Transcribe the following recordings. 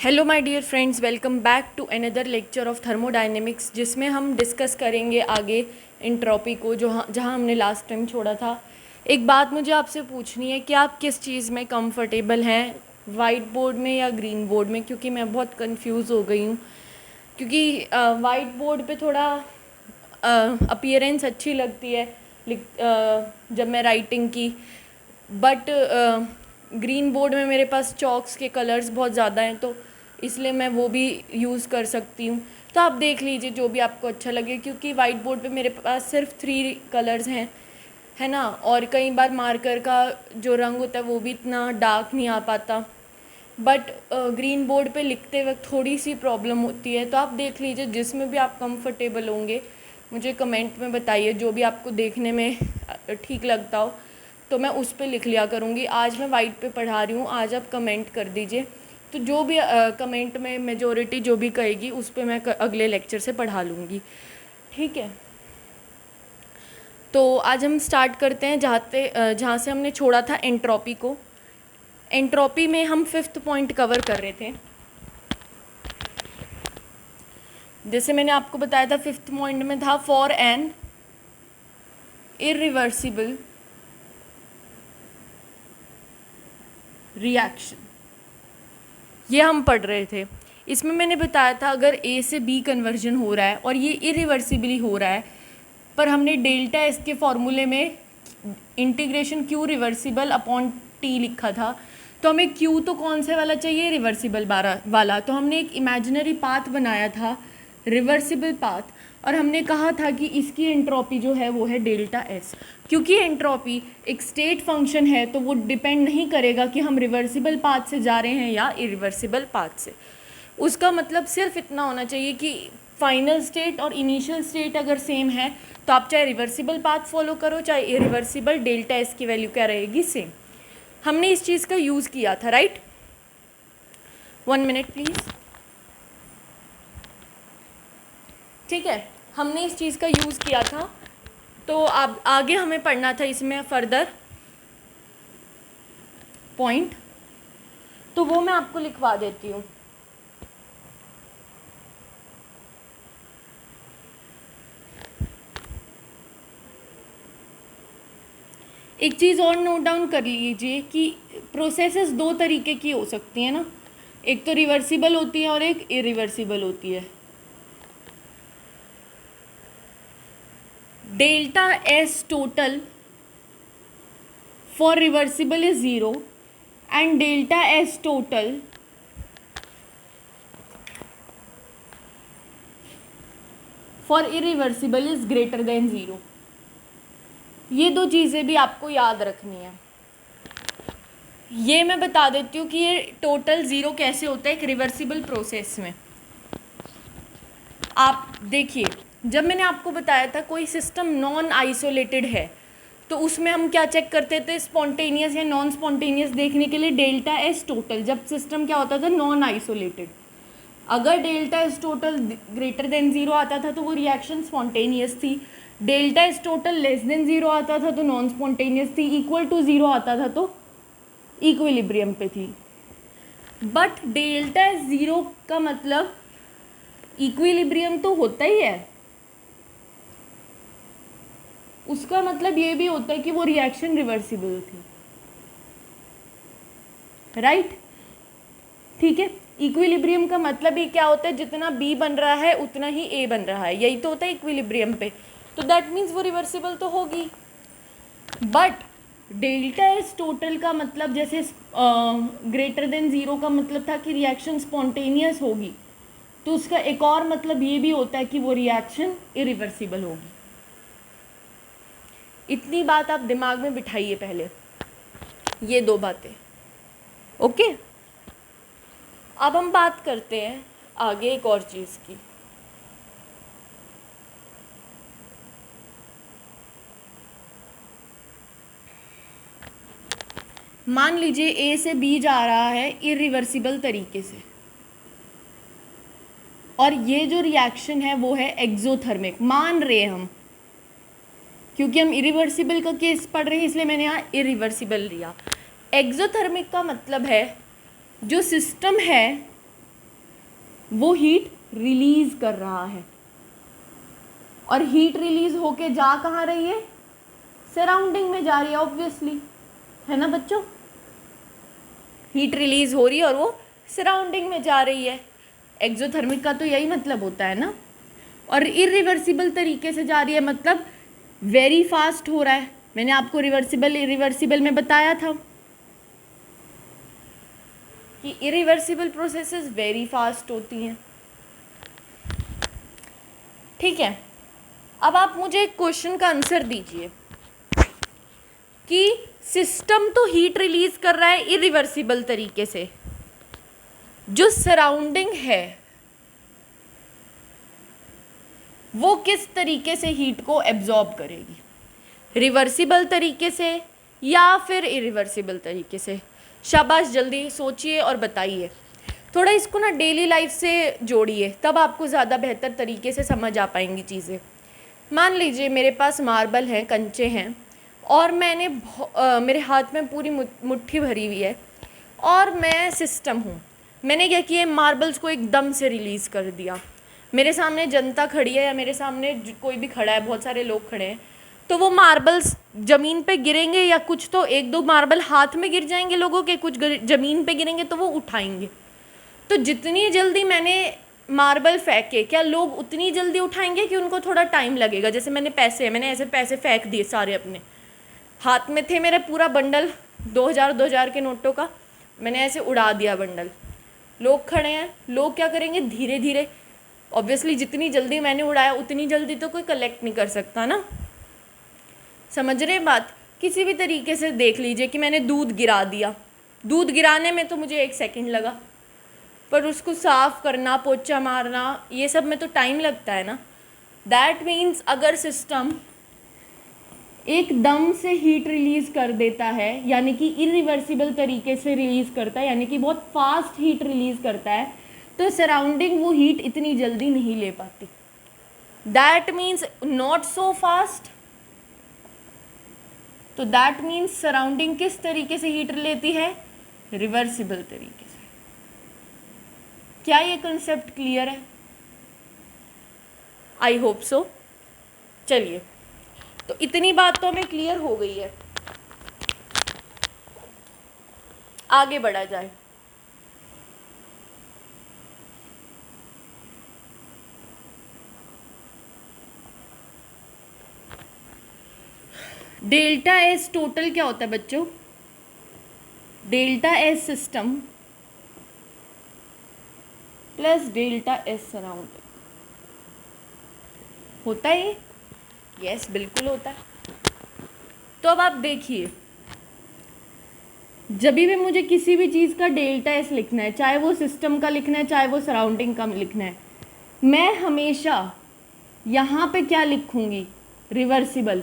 Hello my dear friends, welcome back to another lecture of thermodynamics, जिसमें हम discuss करेंगे आगे एंट्रोपी को जहां हमने लास्ट टाइम छोड़ा था। एक बात मुझे आपसे पूछनी है कि आप किस चीज़ में कंफर्टेबल हैं, वाइट बोर्ड में या ग्रीन बोर्ड में, क्योंकि मैं बहुत कंफ्यूज हो गई हूँ। क्योंकि वाइट बोर्ड पे थोड़ा अपीयरेंस अच्छी लगती है जब मैं राइटिंग की, बट ग्रीन बोर्ड में मेरे पास चॉक्स के कलर्स बहुत ज़्यादा हैं, तो इसलिए मैं वो भी यूज़ कर सकती हूँ। तो आप देख लीजिए जो भी आपको अच्छा लगे, क्योंकि वाइट बोर्ड पे मेरे पास सिर्फ 3 कलर्स हैं, है ना। और कई बार मार्कर का जो रंग होता है वो भी इतना डार्क नहीं आ पाता, बट ग्रीन बोर्ड पे लिखते वक्त थोड़ी सी प्रॉब्लम होती है। तो आप देख लीजिए जिसमें भी आप कंफर्टेबल होंगे, मुझे कमेंट में बताइए जो भी आपको देखने में ठीक लगता हो, तो मैं उस पर लिख लिया करूँगी। आज मैं वाइट पे पढ़ा रही हूँ, आज आप कमेंट कर दीजिए, तो जो भी कमेंट में मेजॉरिटी जो भी कहेगी उस पर मैं अगले लेक्चर से पढ़ा लूँगी, ठीक है। तो आज हम स्टार्ट करते हैं जहाँ से हमने छोड़ा था एंट्रोपी को। एंट्रोपी में हम 5th पॉइंट कवर कर रहे थे। जैसे मैंने आपको बताया था 5th पॉइंट में था फॉर एन इरिवर्सिबल रिएक्शन, ये हम पढ़ रहे थे। इसमें मैंने बताया था अगर ए से बी कन्वर्जन हो रहा है और ये इरिवर्सिबली हो रहा है, पर हमने डेल्टा एस के फॉर्मूले में integration Q reversible upon T लिखा था, तो हमें क्यू तो कौन से वाला चाहिए, रिवर्सिबल वाला। तो हमने एक इमेजिनरी पाथ बनाया था, रिवर्सिबल पाथ, और हमने कहा था कि इसकी एंट्रोपी जो है वो है डेल्टा एस। क्योंकि एंट्रोपी एक स्टेट फंक्शन है तो वो डिपेंड नहीं करेगा कि हम रिवर्सिबल पाथ से जा रहे हैं या इरिवर्सिबल पाथ से। उसका मतलब सिर्फ इतना होना चाहिए कि फाइनल स्टेट और इनिशियल स्टेट अगर सेम है तो आप चाहे रिवर्सिबल पाथ फॉलो करो चाहे इरिवर्सिबल, डेल्टा एस की वैल्यू क्या रहेगी, सेम। हमने इस चीज़ का यूज़ किया था, राइट। 1 मिनट प्लीज़, ठीक है। हमने इस चीज़ का यूज़ किया था, तो अब आगे हमें पढ़ना था इसमें फर्दर पॉइंट, तो वो मैं आपको लिखवा देती हूँ। एक चीज़ और नोट डाउन कर लीजिए कि प्रोसेसेस 2 तरीके की हो सकती हैं ना, एक तो रिवर्सिबल होती है और एक इरिवर्सिबल होती है। Delta S total for reversible is 0 and delta S total for irreversible is greater than 0। ये 2 चीज़ें भी आपको याद रखनी है। ये मैं बता देती हूँ कि ये टोटल 0 कैसे होता है एक रिवर्सिबल प्रोसेस में। आप देखिए, जब मैंने आपको बताया था कोई सिस्टम नॉन आइसोलेटेड है तो उसमें हम क्या चेक करते थे, स्पॉन्टेनियस या नॉन स्पॉन्टेनियस देखने के लिए डेल्टा एस टोटल, जब सिस्टम क्या होता था, नॉन आइसोलेटेड। अगर delta S total greater than 0 आता था तो वो रिएक्शन स्पॉन्टेनियस थी, delta S total less than 0 आता था तो नॉन स्पॉन्टेनियस थी, इक्वल टू 0 आता था तो इक्विलिब्रियम पे थी। बट डेल्टा एस 0 का मतलब इक्विलिब्रियम तो होता ही है, उसका मतलब ये भी होता है कि वो रिएक्शन रिवर्सिबल थी, राइट, ठीक है। इक्विलिब्रियम का मतलब ही क्या होता है, जितना बी बन रहा है उतना ही ए बन रहा है, यही तो होता है इक्विलिब्रियम पे, तो दैट मीन्स वो रिवर्सिबल तो होगी। बट डेल्टा एस टोटल का मतलब, जैसे ग्रेटर देन 0 का मतलब था कि रिएक्शन स्पॉन्टेनियस होगी, तो उसका एक और मतलब ये भी होता है कि वो रिएक्शन इरिवर्सिबल होगी। इतनी बात आप दिमाग में बिठाइए पहले, ये 2 बातें, ओके। अब हम बात करते हैं आगे एक और चीज़ की। मान लीजिए ए से बी जा रहा है इरिवर्सिबल तरीके से, और ये जो रिएक्शन है वो है एक्सोथर्मिक, मान रहे हम, क्योंकि हम इरिवर्सिबल का केस पढ़ रहे हैं इसलिए मैंने यहाँ इरिवर्सिबल लिया। एक्सोथर्मिक का मतलब है जो सिस्टम है वो हीट रिलीज कर रहा है, और हीट रिलीज होके जा कहाँ रही है, सराउंडिंग में जा रही है ऑब्वियसली, है ना बच्चों। हीट रिलीज हो रही है और वो सराउंडिंग में जा रही है। एक्सोथर्मिक का तो यही मतलब होता है ना। और इरिवर्सिबल तरीके से जा रही है मतलब वेरी फास्ट हो रहा है। मैंने आपको रिवर्सिबल इरिवर्सिबल में बताया था कि इरिवर्सिबल प्रोसेसेस वेरी फास्ट होती हैं। ठीक है, अब आप मुझे एक क्वेश्चन का आंसर दीजिए कि सिस्टम तो हीट रिलीज कर रहा है इरिवर्सिबल तरीके से, जो सराउंडिंग है वो किस तरीके से हीट को एब्जॉर्ब करेगी, रिवर्सिबल तरीके से या फिर इरिवर्सिबल तरीके से। शाबाश, जल्दी सोचिए और बताइए। थोड़ा इसको ना डेली लाइफ से जोड़िए, तब आपको ज़्यादा बेहतर तरीके से समझ आ पाएंगी चीज़ें। मान लीजिए मेरे पास मार्बल हैं, कंचे हैं, और मैंने मेरे हाथ में पूरी मुट्ठी भरी हुई है, और मैं सिस्टम हूँ। मैंने क्या किया, मार्बल्स को एकदम से रिलीज़ कर दिया। मेरे सामने जनता खड़ी है या मेरे सामने कोई भी खड़ा है, बहुत सारे लोग खड़े हैं, तो वो मार्बल्स ज़मीन पे गिरेंगे या कुछ तो एक दो मार्बल हाथ में गिर जाएंगे लोगों के, कुछ ज़मीन पे गिरेंगे तो वो उठाएंगे। तो जितनी जल्दी मैंने मार्बल फेंके, क्या लोग उतनी जल्दी उठाएंगे कि उनको थोड़ा टाइम लगेगा। जैसे मैंने ऐसे पैसे फेंक दिए सारे, अपने हाथ में थे मेरा पूरा बंडल 2000 के नोटों का, मैंने ऐसे उड़ा दिया बंडल। लोग खड़े हैं, लोग क्या करेंगे, धीरे धीरे, ऑब्वियसली जितनी जल्दी मैंने उड़ाया उतनी जल्दी तो कोई कलेक्ट नहीं कर सकता ना। समझ रहे बात। किसी भी तरीके से देख लीजिए कि मैंने दूध गिरा दिया, दूध गिराने में तो मुझे 1 सेकंड लगा, पर उसको साफ़ करना, पोछा मारना, ये सब में तो टाइम लगता है ना। दैट मीन्स अगर सिस्टम एकदम से हीट रिलीज़ कर देता है, यानी कि इरिवर्सिबल तरीके से रिलीज़ करता है, यानी कि बहुत फास्ट हीट रिलीज़ करता है, तो सराउंडिंग वो हीट इतनी जल्दी नहीं ले पाती। That means not so fast. तो दैट मीन्स सराउंडिंग किस तरीके से हीट लेती है, रिवर्सिबल तरीके से। क्या ये कंसेप्ट क्लियर है? आई होप सो। चलिए, तो इतनी बात तो हमें क्लियर हो गई है, आगे बढ़ा जाए। डेल्टा एस टोटल क्या होता है बच्चों? Delta S system plus delta S surrounding होता है। यस, बिल्कुल होता है। तो अब आप देखिए, जब भी मुझे किसी भी चीज़ का डेल्टा एस लिखना है, चाहे वो सिस्टम का लिखना है चाहे वो सराउंडिंग का लिखना है, मैं हमेशा यहाँ पे क्या लिखूंगी, रिवर्सिबल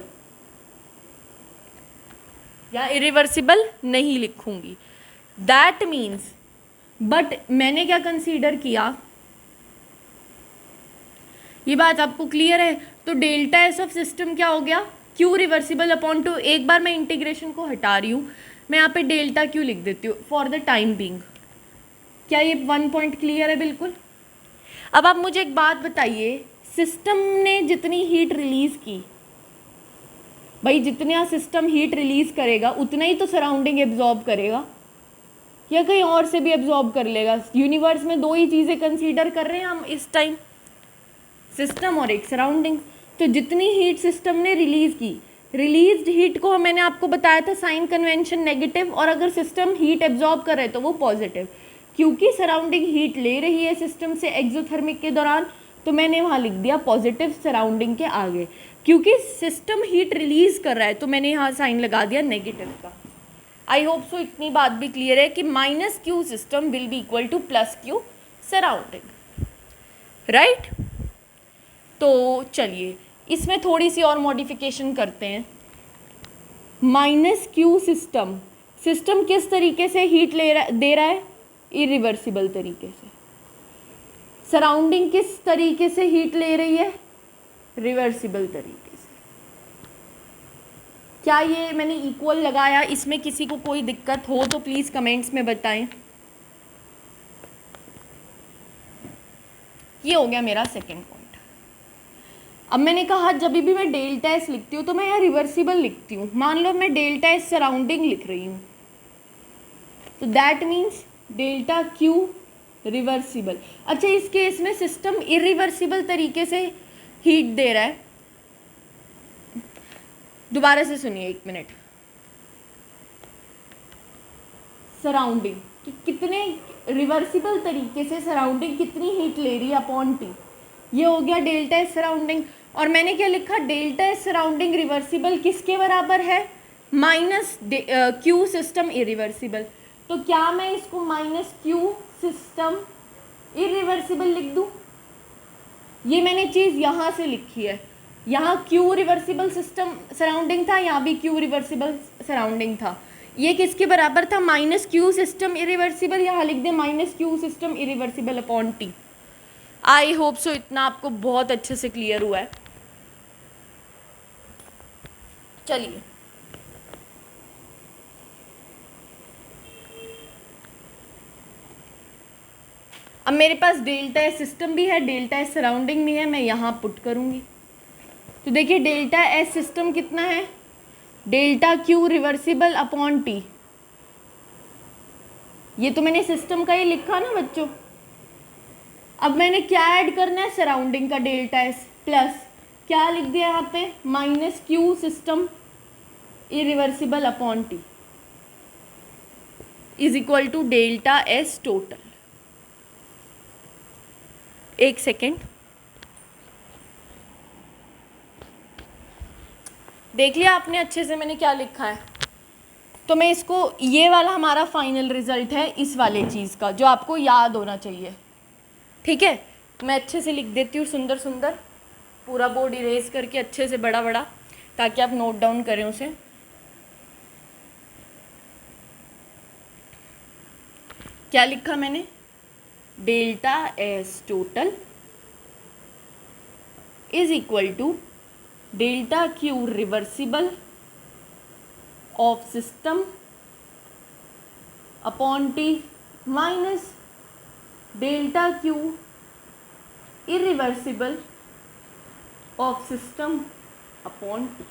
या इरिवर्सिबल नहीं लिखूंगी। दैट मीन्स, बट मैंने क्या कंसीडर किया, ये बात आपको क्लियर है? तो डेल्टा एस ऑफ सिस्टम क्या हो गया, क्यू रिवर्सिबल अपॉन टू। एक बार मैं इंटीग्रेशन को हटा रही हूँ, मैं यहाँ पे डेल्टा क्यू लिख देती हूँ फॉर द टाइम बीइंग। क्या ये 1 पॉइंट क्लियर है? बिल्कुल। अब आप मुझे एक बात बताइए, सिस्टम ने जितनी हीट रिलीज़ की, भाई जितना सिस्टम हीट रिलीज़ करेगा उतना ही तो सराउंडिंग एब्जॉर्ब करेगा, या कहीं और से भी एब्जॉर्ब कर लेगा। यूनिवर्स में 2 ही चीज़ें कंसीडर कर रहे हैं हम इस टाइम, सिस्टम और एक सराउंडिंग। तो जितनी हीट सिस्टम ने रिलीज़ की, रिलीज्ड हीट को मैंने आपको बताया था साइन कन्वेंशन नेगेटिव, और अगर सिस्टम हीट एब्जॉर्ब कर रहा है तो वो पॉजिटिव। क्योंकि सराउंडिंग हीट ले रही है सिस्टम से एक्सोथर्मिक के दौरान, तो मैंने वहाँ लिख दिया पॉजिटिव सराउंडिंग के आगे। क्योंकि सिस्टम हीट रिलीज़ कर रहा है तो मैंने यहाँ साइन लगा दिया नेगेटिव का। आई होप सो इतनी बात भी क्लियर है कि minus Q system will be equal two plus Q surrounding, right. तो चलिए इसमें थोड़ी सी और मॉडिफिकेशन करते हैं। माइनस क्यू सिस्टम, सिस्टम किस तरीके से हीट दे रहा है, इरिवर्सिबल तरीके से। सराउंडिंग किस तरीके से हीट ले रही है, रिवर्सिबल तरीके से। क्या ये मैंने इक्वल लगाया, इसमें किसी को कोई दिक्कत हो तो प्लीज़ कमेंट्स में बताएं। ये हो गया मेरा सेकेंड पॉइंट। अब मैंने कहा जब भी मैं डेल्टा एस लिखती हूँ तो मैं यहाँ रिवर्सिबल लिखती हूँ। मान लो मैं डेल्टा एस सराउंडिंग लिख रही हूँ तो that means delta q reversible. अच्छा, इस केस में सिस्टम इरिवर्सिबल तरीके से हीट दे रहा है। दोबारा से सुनिए, 1 मिनट। सराउंडिंग कि कितने रिवर्सिबल तरीके से सराउंडिंग कितनी हीट ले रही है अपॉन टी, ये हो गया डेल्टा एस सराउंडिंग। और मैंने क्या लिखा, डेल्टा एस सराउंडिंग रिवर्सिबल किसके बराबर है, माइनस क्यू सिस्टम इरिवर्सिबल। तो क्या मैं इसको माइनस क्यू सिस्टम इरिवर्सिबल लिख दूं? ये मैंने चीज़ यहाँ से लिखी है, यहाँ क्यू रिवर्सिबल सिस्टम सराउंडिंग था, यहाँ भी क्यू रिवर्सिबल सराउंडिंग था। ये किसके बराबर था, माइनस क्यू सिस्टम इरिवर्सिबल। यहाँ लिख दे minus Q system irreversible upon T. I hope so इतना आपको बहुत अच्छे से क्लियर हुआ है। चलिए, अब मेरे पास डेल्टा एस सिस्टम भी है, डेल्टा एस सराउंडिंग भी है, मैं यहाँ पुट करूँगी। तो देखिए डेल्टा एस सिस्टम कितना है, delta q reversible upon T. ये तो मैंने सिस्टम का ही लिखा ना बच्चों। अब मैंने क्या ऐड करना है, सराउंडिंग का डेल्टा एस प्लस क्या लिख दिया यहाँ पे, minus Q system irreversible upon T is equal to delta S total. एक सेकेंड, देख लिया आपने अच्छे से मैंने क्या लिखा है। तो मैं इसको, ये वाला हमारा फाइनल रिजल्ट है इस वाले चीज़ का जो आपको याद होना चाहिए। ठीक है, मैं अच्छे से लिख देती हूँ, सुंदर सुंदर, पूरा बोर्ड इरेज करके अच्छे से बड़ा बड़ा, ताकि आप नोट डाउन करें उसे। क्या लिखा मैंने, delta S total is equal to delta q reversible of system upon T minus delta q irreversible of system upon T.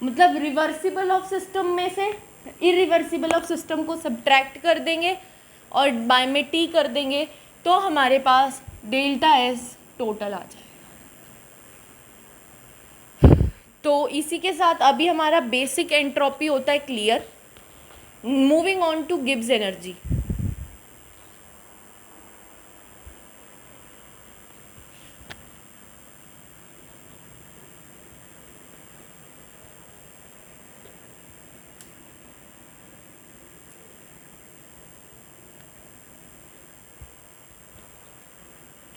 मतलब रिवर्सिबल ऑफ सिस्टम में से इरिवर्सिबल ऑफ सिस्टम को सब्ट्रैक्ट कर देंगे और बाय में टी कर देंगे तो हमारे पास डेल्टा एस टोटल आ जाएगा। तो इसी के साथ अभी हमारा बेसिक एंट्रोपी होता है clear. Moving on to Gibbs energy.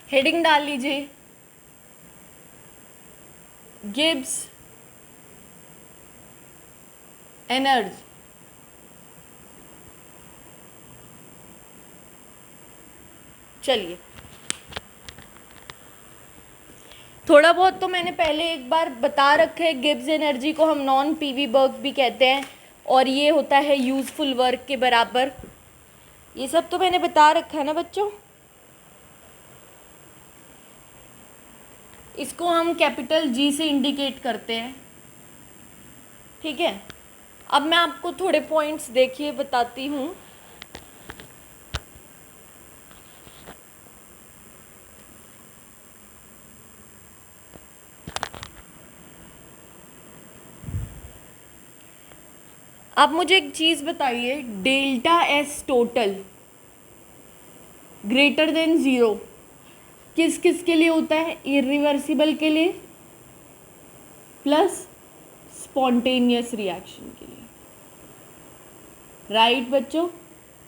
Heading डाल लीजिए, गिब्स एनर्जी। चलिए, थोड़ा बहुत तो मैंने पहले एक बार बता रखा है। गिब्स एनर्जी को हम नॉन पीवी वर्क भी कहते हैं और ये होता है यूजफुल वर्क के बराबर। ये सब तो मैंने बता रखा है ना बच्चों। इसको हम कैपिटल जी से इंडिकेट करते हैं। ठीक है, अब मैं आपको थोड़े पॉइंट्स देखिए बताती हूँ। आप मुझे एक चीज़ बताइए, delta S total greater than zero किस किस के लिए होता है, इरिवर्सिबल के लिए प्लस स्पॉन्टेनियस रिएक्शन के लिए। राइट बच्चों।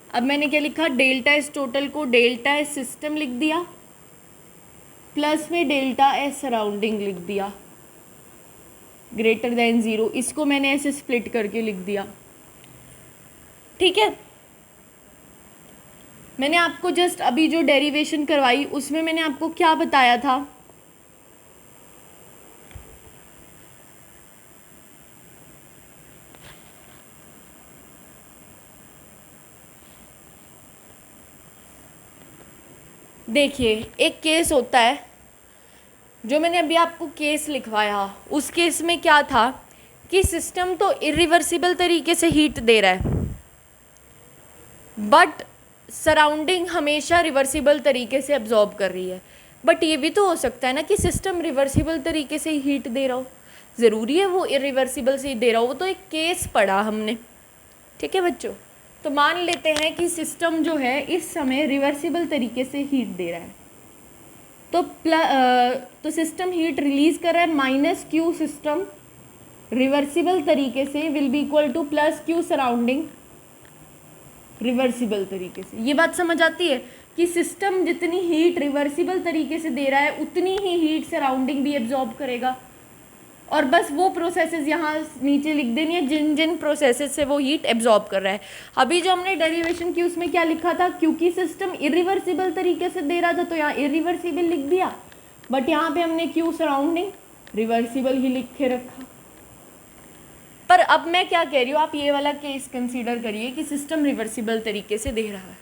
अब मैंने क्या लिखा, डेल्टा एस टोटल को डेल्टा एस सिस्टम लिख दिया प्लस में डेल्टा एस सराउंडिंग लिख दिया ग्रेटर देन ज़ीरो। इसको मैंने ऐसे स्प्लिट करके लिख दिया। ठीक है, मैंने आपको जस्ट अभी जो डेरिवेशन करवाई उसमें मैंने आपको क्या बताया था, देखिए, एक केस होता है, जो मैंने अभी आपको केस लिखवाया, उस केस में क्या था कि सिस्टम तो इरिवर्सिबल तरीके से हीट दे रहा है, बट सराउंडिंग हमेशा रिवर्सिबल तरीके से एब्जॉर्ब कर रही है। बट ये भी तो हो सकता है ना कि सिस्टम रिवर्सिबल तरीके से हीट दे रहा हो, ज़रूरी है वो इरिवर्सिबल से ही दे रहा हो। वो तो एक केस पढ़ा हमने, ठीक है बच्चों। तो मान लेते हैं कि सिस्टम जो है इस समय रिवर्सिबल तरीके से हीट दे रहा है, तो सिस्टम हीट रिलीज कर रहा है, माइनस क्यू सिस्टम रिवर्सिबल तरीके से will be equal two plus Q surrounding reversible तरीके से। ये बात समझ आती है कि सिस्टम जितनी हीट रिवर्सिबल तरीके से दे रहा है उतनी ही हीट सराउंडिंग भी एब्जॉर्ब करेगा, और बस वो प्रोसेसेस यहाँ नीचे लिख देनी है जिन जिन प्रोसेसेस से वो हीट एब्जॉर्ब कर रहा है। अभी जो हमने डेरिवेशन की उसमें क्या लिखा था, क्योंकि सिस्टम इरिवर्सिबल तरीके से दे रहा था तो यहाँ इरिवर्सिबल लिख दिया, बट यहाँ पे हमने क्यू सराउंडिंग रिवर्सिबल ही लिख के रखा। पर अब मैं क्या कह रही हूँ, आप ये वाला केस कंसीडर करिए कि सिस्टम रिवर्सिबल तरीके से दे रहा है।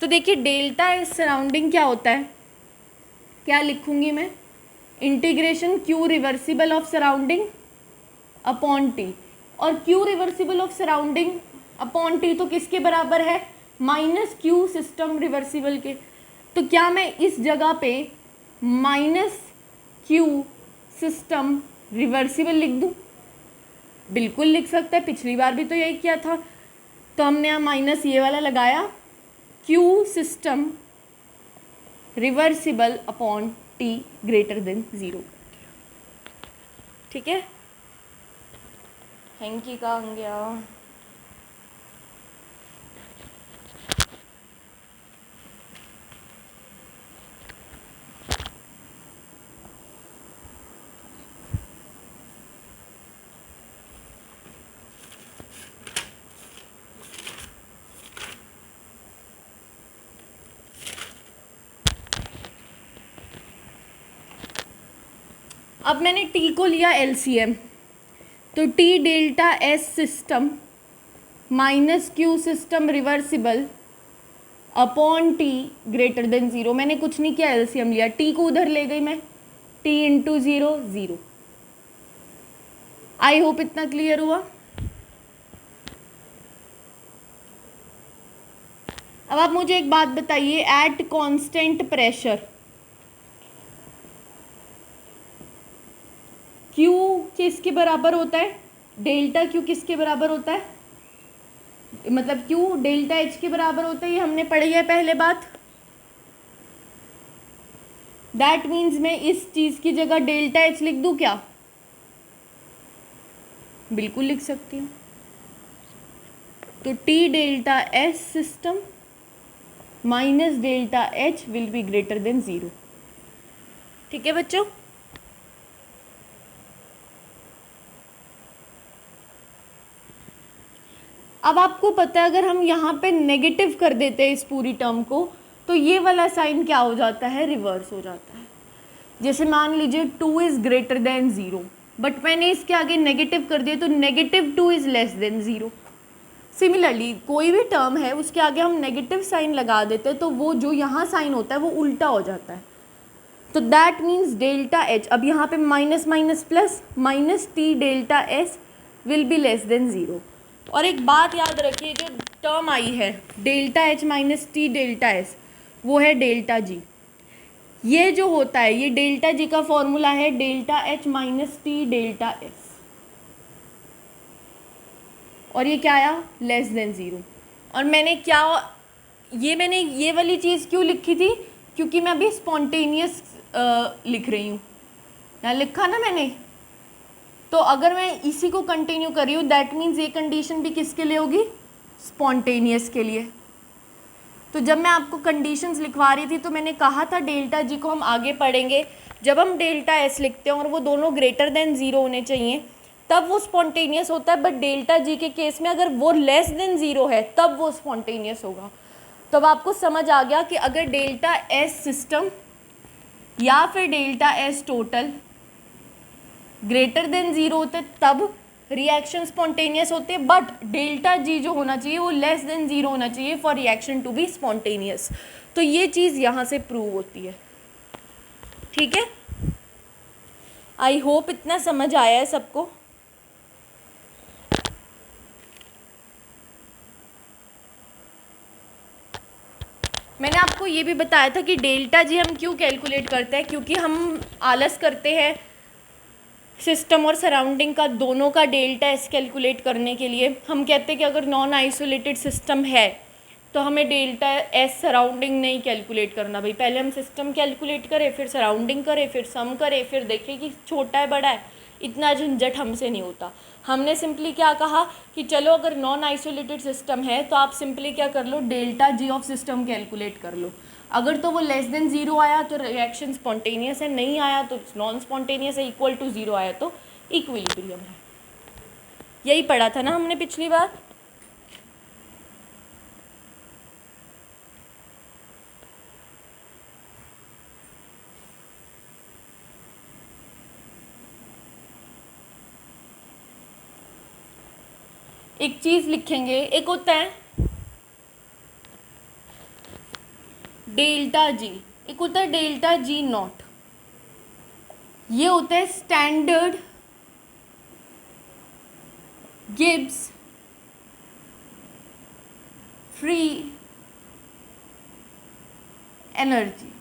तो देखिए डेल्टा एस सराउंडिंग क्या होता है, क्या लिखूंगी मैं, integration Q reversible of surrounding upon T, और Q reversible of surrounding upon T तो किसके बराबर है, माइनस क्यू सिस्टम रिवर्सिबल के। तो क्या मैं इस जगह पे माइनस क्यू सिस्टम रिवर्सिबल लिख दूँ, बिल्कुल लिख सकता है, पिछली बार भी तो यही किया था। तो हमने यहाँ माइनस ये वाला लगाया, Q system reversible upon T greater than 0, ठीक है। हैंकी कहाँ गया, अब मैंने टी को लिया एलसीएम, तो T delta S system minus Q system reversible upon T greater than 0। मैंने कुछ नहीं किया, एलसीएम लिया, टी को उधर ले गई मैं, टी इंटू 0 0। आई होप इतना क्लियर हुआ। अब आप मुझे एक बात बताइए, एट कांस्टेंट प्रेशर Q किसके बराबर होता है, डेल्टा Q किसके बराबर होता है, मतलब Q डेल्टा H के बराबर होता है, ये हमने पढ़ी है पहले बात। दैट मीन्स मैं इस चीज़ की जगह डेल्टा H लिख दूँ क्या, बिल्कुल लिख सकती हूँ। तो T delta S system minus delta H will be greater than 0, ठीक है बच्चों। अब आपको पता है अगर हम यहाँ पे नेगेटिव कर देते हैं इस पूरी टर्म को, तो ये वाला साइन क्या हो जाता है, रिवर्स हो जाता है। जैसे मान लीजिए 2 इज़ ग्रेटर देन 0, बट मैंने इसके आगे नेगेटिव कर दिया तो negative 2 is less than 0। Similarly कोई भी टर्म है उसके आगे हम नेगेटिव साइन लगा देते हैं तो वो जो यहाँ साइन होता है वो उल्टा हो जाता है। तो दैट मीन्स डेल्टा एच, अब यहाँ पे minus minus plus, minus T delta S will be less than 0। और एक बात याद रखिए, जो टर्म आई है delta H minus T delta S, वो है डेल्टा जी। ये जो होता है ये डेल्टा जी का फॉर्मूला है delta H minus T delta S, और ये क्या आया, लेस देन 0। और मैंने मैंने ये वाली चीज़ क्यों लिखी थी, क्योंकि मैं अभी स्पॉन्टेनियस लिख रही हूँ, यहाँ लिखा ना मैंने। तो अगर मैं इसी को कंटिन्यू कर रही हूँ दैट मीन्स ये कंडीशन भी किसके लिए होगी, स्पॉन्टेनियस के लिए। तो जब मैं आपको कंडीशंस लिखवा रही थी तो मैंने कहा था डेल्टा जी को हम आगे पढ़ेंगे, जब हम डेल्टा एस लिखते हैं और वो दोनों ग्रेटर देन 0 होने चाहिए तब वो स्पॉन्टेनियस होता है, बट डेल्टा जी के केस में अगर वो लेस देन 0 है तब वो स्पॉन्टेनियस होगा। तो अब आपको समझ आ गया कि अगर डेल्टा एस सिस्टम या फिर delta S total greater than 0 होते तब रिएक्शन स्पॉन्टेनियस होते हैं, बट डेल्टा जी जो होना चाहिए वो लेस देन 0 होना चाहिए for reaction to be spontaneous. तो ये चीज़ यहाँ से प्रूव होती है। ठीक है, आई होप इतना समझ आया है सबको। मैंने आपको ये भी बताया था कि डेल्टा जी हम क्यों कैलकुलेट करते हैं, क्योंकि हम आलस करते हैं सिस्टम और सराउंडिंग का दोनों का डेल्टा एस कैलकुलेट करने के लिए। हम कहते हैं कि अगर नॉन आइसोलेटेड सिस्टम है तो हमें डेल्टा एस सराउंडिंग नहीं कैलकुलेट करना भाई, पहले हम सिस्टम कैलकुलेट करें, फिर सराउंडिंग करें, फिर सम करें, फिर देखें कि छोटा है बड़ा है। इतना झंझट हमसे नहीं होता। हमने सिंपली क्या कहा कि चलो अगर नॉन आइसोलेटेड सिस्टम है तो आप सिंपली क्या कर लो, delta G of system calculate कर लो। अगर तो वो लेस देन 0 आया तो रिएक्शन स्पॉन्टेनियस है, नहीं आया तो नॉन स्पॉन्टेनियस है, इक्वल टू 0 आया तो इक्विलिब्रियम है। यही पढ़ा था ना हमने पिछली बार। एक चीज़ लिखेंगे, एक होता है डेल्टा जी, एक होता है डेल्टा जी नॉट। ये होता है स्टैंडर्ड गिब्स फ्री एनर्जी।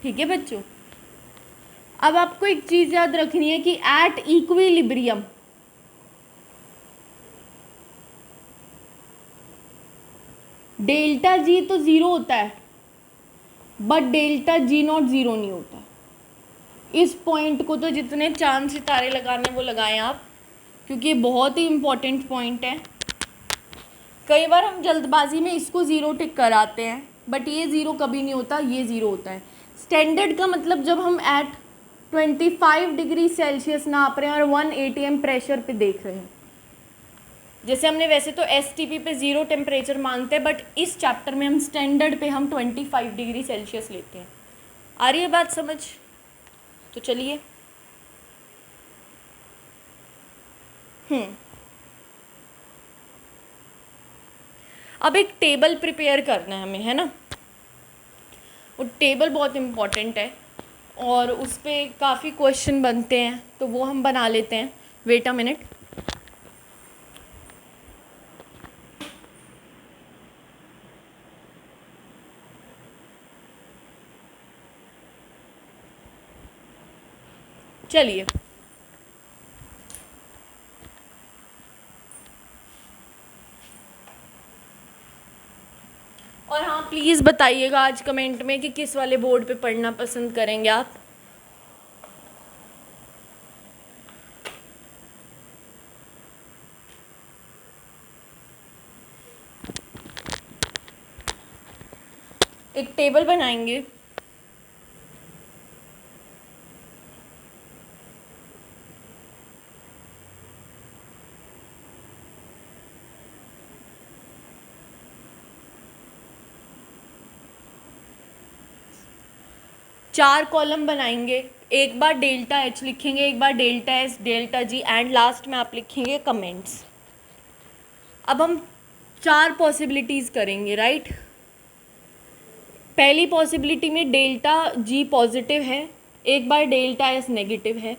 ठीक है बच्चों, अब आपको एक चीज़ याद रखनी है कि एट इक्विलिब्रियम डेल्टा जी तो 0 होता है, बट डेल्टा जी नॉट 0 नहीं होता। इस पॉइंट को तो जितने चांद सितारे लगाने वो लगाएं आप, क्योंकि ये बहुत ही इम्पोर्टेंट पॉइंट है। कई बार हम जल्दबाजी में इसको 0 टिक कराते हैं, बट ये 0 कभी नहीं होता, ये 0 होता है। स्टैंडर्ड का मतलब जब हम एट 25 डिग्री सेल्सियस नाप रहे हैं और 1 atm प्रेशर पे देख रहे हैं। जैसे हमने वैसे तो STP पे 0 टेम्परेचर मानते हैं, बट इस चैप्टर में हम स्टैंडर्ड पे हम 25 डिग्री सेल्सियस लेते हैं। आ रही है बात समझ? तो चलिए अब एक टेबल प्रिपेयर करना है हमें, है ना। वो टेबल बहुत इम्पॉर्टेंट है और उस पर काफ़ी क्वेश्चन बनते हैं, तो वो हम बना लेते हैं। Wait a minute. चलिए, और हाँ प्लीज़ बताइएगा आज कमेंट में कि किस वाले बोर्ड पे पढ़ना पसंद करेंगे आप। एक टेबल बनाएंगे, चार कॉलम बनाएंगे। एक बार डेल्टा एच लिखेंगे, एक बार delta S, delta G, and last में आप लिखेंगे कमेंट्स। अब हम चार पॉसिबिलिटीज़ करेंगे, राइट। पहली पॉसिबिलिटी में डेल्टा जी पॉजिटिव है, एक बार डेल्टा एस नेगेटिव है।